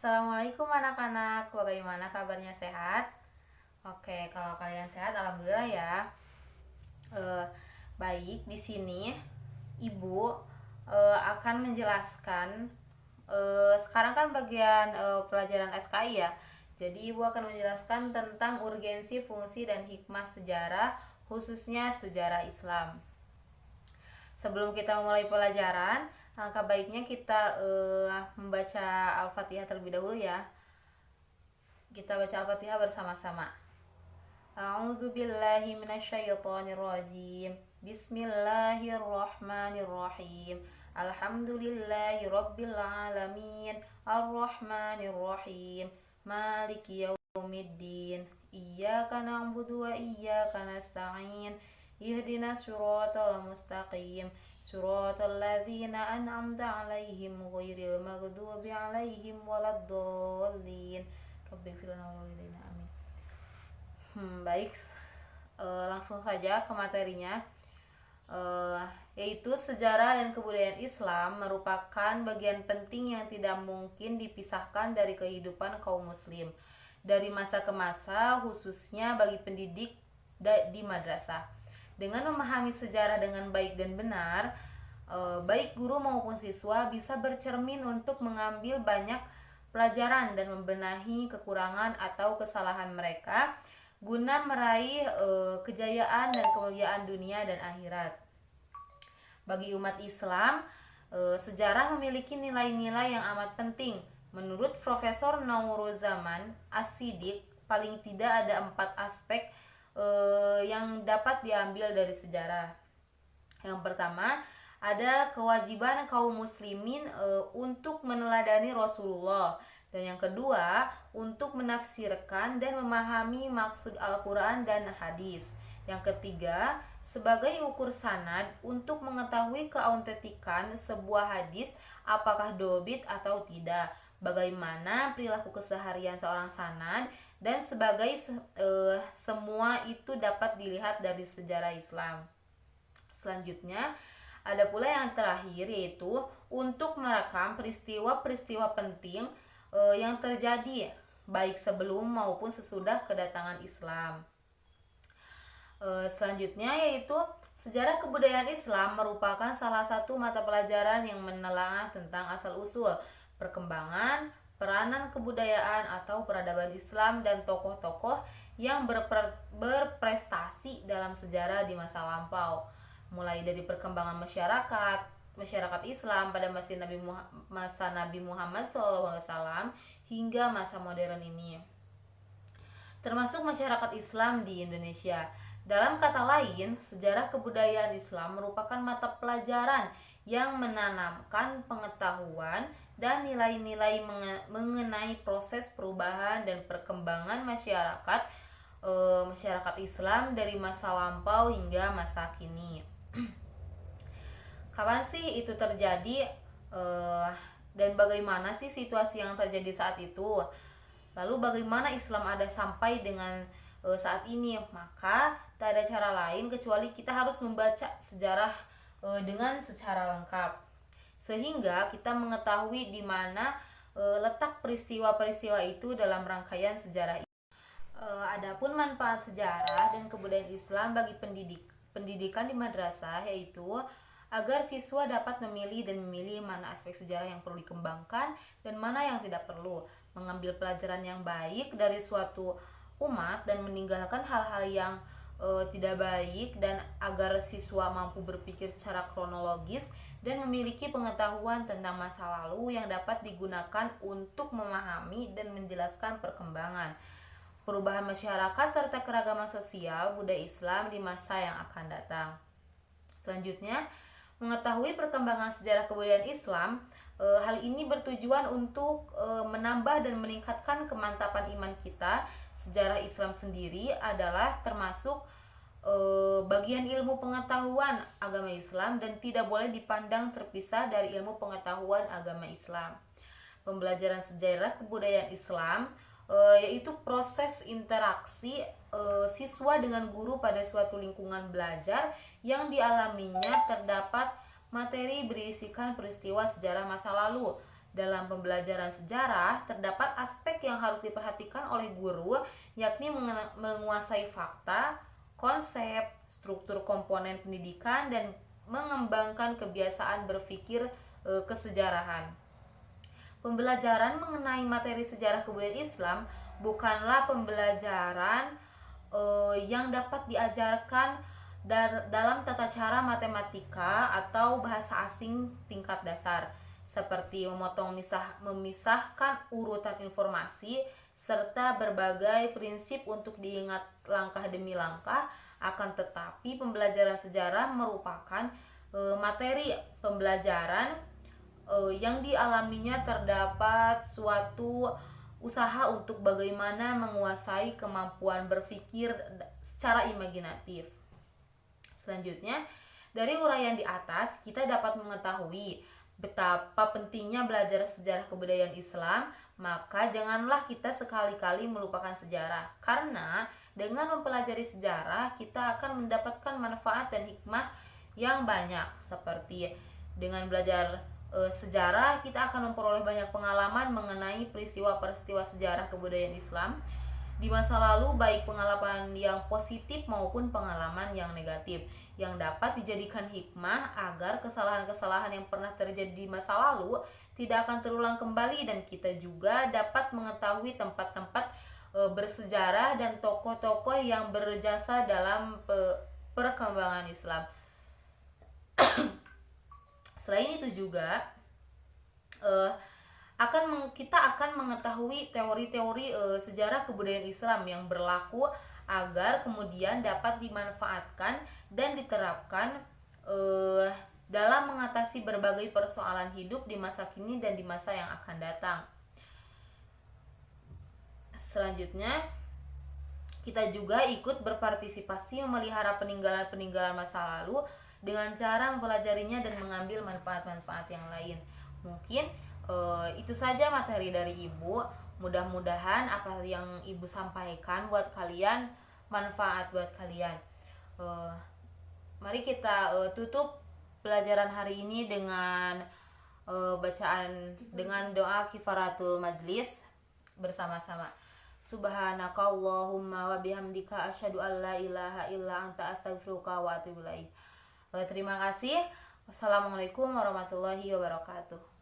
Assalamualaikum anak-anak, bagaimana kabarnya, sehat? Oke, kalau kalian sehat, alhamdulillah ya. Eh, Baik, di sini ibu akan menjelaskan. Sekarang kan bagian pelajaran SKI ya. Jadi ibu akan menjelaskan tentang urgensi, fungsi, dan hikmah sejarah, khususnya sejarah Islam. Sebelum kita memulai pelajaran, alangkah baiknya kita membaca Al-Fatihah terlebih dahulu ya. Kita baca Al-Fatihah bersama-sama. A'udzu billahi minasyaitonir rajim. Bismillahirrahmanirrahim. Alhamdulillahi rabbil alamin. Arrahmanir rahim. Maliki yaumiddin. Iyyaka na'budu wa iyyaka nasta'in. Ihdinas siratal mustaqim. Siratal ladzina an'amta 'alaihim ghairil maghdubi 'alaihim waladdallin. Rabbighfir lana wa walidayna amin. Baik, langsung saja ke materinya. Yaitu sejarah dan kebudayaan Islam merupakan bagian penting yang tidak mungkin dipisahkan dari kehidupan kaum muslim dari masa ke masa, khususnya bagi pendidik di madrasah. Dengan memahami sejarah dengan baik dan benar, baik guru maupun siswa bisa bercermin untuk mengambil banyak pelajaran dan membenahi kekurangan atau kesalahan mereka guna meraih kejayaan dan kemuliaan dunia dan akhirat. Bagi umat Islam, sejarah memiliki nilai-nilai yang amat penting. Menurut Profesor Nauruzaman As-Siddiq, paling tidak ada 4 aspek yang dapat diambil dari sejarah. Yang pertama, ada kewajiban kaum muslimin untuk meneladani Rasulullah. Dan yang kedua, untuk menafsirkan dan memahami maksud Al-Quran dan hadis. Yang ketiga, sebagai ukur sanad untuk mengetahui keautentikan sebuah hadis apakah dobit atau tidak, bagaimana perilaku keseharian seorang sanad, dan sebagai semua itu dapat dilihat dari sejarah Islam. Selanjutnya, ada pula yang terakhir, yaitu untuk merekam peristiwa-peristiwa penting yang terjadi baik sebelum maupun sesudah kedatangan Islam. Selanjutnya yaitu sejarah kebudayaan Islam merupakan salah satu mata pelajaran yang menelaah tentang asal-usul, perkembangan, peranan kebudayaan atau peradaban Islam dan tokoh-tokoh yang berprestasi dalam sejarah di masa lampau, mulai dari perkembangan masyarakat Islam pada masa Nabi Muhammad SAW hingga masa modern ini, termasuk masyarakat Islam di Indonesia. Dalam kata lain, sejarah kebudayaan Islam merupakan mata pelajaran yang menanamkan pengetahuan dan nilai-nilai mengenai proses perubahan dan perkembangan masyarakat Islam dari masa lampau hingga masa kini. Kapan sih itu terjadi, dan bagaimana sih situasi yang terjadi saat itu? Lalu bagaimana Islam ada sampai dengan saat ini? Maka tak ada cara lain kecuali kita harus membaca sejarah dengan secara lengkap, sehingga kita mengetahui di mana letak peristiwa-peristiwa itu dalam rangkaian sejarah. Adapun manfaat sejarah dan kebudayaan Islam bagi pendidikan di madrasah, yaitu agar siswa dapat memilih mana aspek sejarah yang perlu dikembangkan dan mana yang tidak perlu, mengambil pelajaran yang baik dari suatu umat dan meninggalkan hal-hal yang tidak baik, dan agar siswa mampu berpikir secara kronologis dan memiliki pengetahuan tentang masa lalu yang dapat digunakan untuk memahami dan menjelaskan perkembangan, perubahan masyarakat serta keragaman sosial budaya Islam di masa yang akan datang. Selanjutnya, mengetahui perkembangan sejarah kebudayaan Islam, hal ini bertujuan untuk menambah dan meningkatkan kemantapan iman kita. Sejarah Islam sendiri adalah termasuk bagian ilmu pengetahuan agama Islam dan tidak boleh dipandang terpisah dari ilmu pengetahuan agama Islam. Pembelajaran sejarah kebudayaan Islam yaitu proses interaksi siswa dengan guru pada suatu lingkungan belajar yang dialaminya terdapat materi berisikan peristiwa sejarah masa lalu Dalam pembelajaran sejarah, terdapat aspek yang harus diperhatikan oleh guru, yakni menguasai fakta, konsep, struktur komponen pendidikan, dan mengembangkan kebiasaan berpikir kesejarahan. Pembelajaran mengenai materi sejarah kebudayaan Islam bukanlah pembelajaran yang dapat diajarkan dalam tata cara matematika atau bahasa asing tingkat dasar, seperti memisahkan urutan informasi serta berbagai prinsip untuk diingat langkah demi langkah. Akan tetapi pembelajaran sejarah merupakan materi pembelajaran yang dialaminya terdapat suatu usaha untuk bagaimana menguasai kemampuan berpikir secara imajinatif. Selanjutnya, dari uraian di atas kita dapat mengetahui betapa pentingnya belajar sejarah kebudayaan Islam. Maka janganlah kita sekali-kali melupakan sejarah, karena dengan mempelajari sejarah kita akan mendapatkan manfaat dan hikmah yang banyak. Seperti dengan belajar sejarah kita akan memperoleh banyak pengalaman mengenai peristiwa-peristiwa sejarah kebudayaan Islam di masa lalu, baik pengalaman yang positif maupun pengalaman yang negatif, yang dapat dijadikan hikmah agar kesalahan-kesalahan yang pernah terjadi di masa lalu tidak akan terulang kembali, dan kita juga dapat mengetahui tempat-tempat bersejarah dan tokoh-tokoh yang berjasa dalam perkembangan Islam. Selain itu juga kita akan mengetahui teori-teori sejarah kebudayaan Islam yang berlaku agar kemudian dapat dimanfaatkan dan diterapkan dalam mengatasi berbagai persoalan hidup di masa kini dan di masa yang akan datang. Selanjutnya, kita juga ikut berpartisipasi memelihara peninggalan-peninggalan masa lalu dengan cara mempelajarinya dan mengambil manfaat-manfaat yang lain. Mungkin itu saja materi dari Ibu. Mudah-mudahan apa yang Ibu sampaikan buat kalian manfaat buat kalian. Mari kita tutup pelajaran hari ini dengan bacaan dengan doa kifaratul majlis bersama-sama. Subhanakallahumma wa bihamdika asyhadu an la ilaha illa anta astaghfiruka wa atubu ilaik. Terima kasih. Wassalamualaikum warahmatullahi wabarakatuh.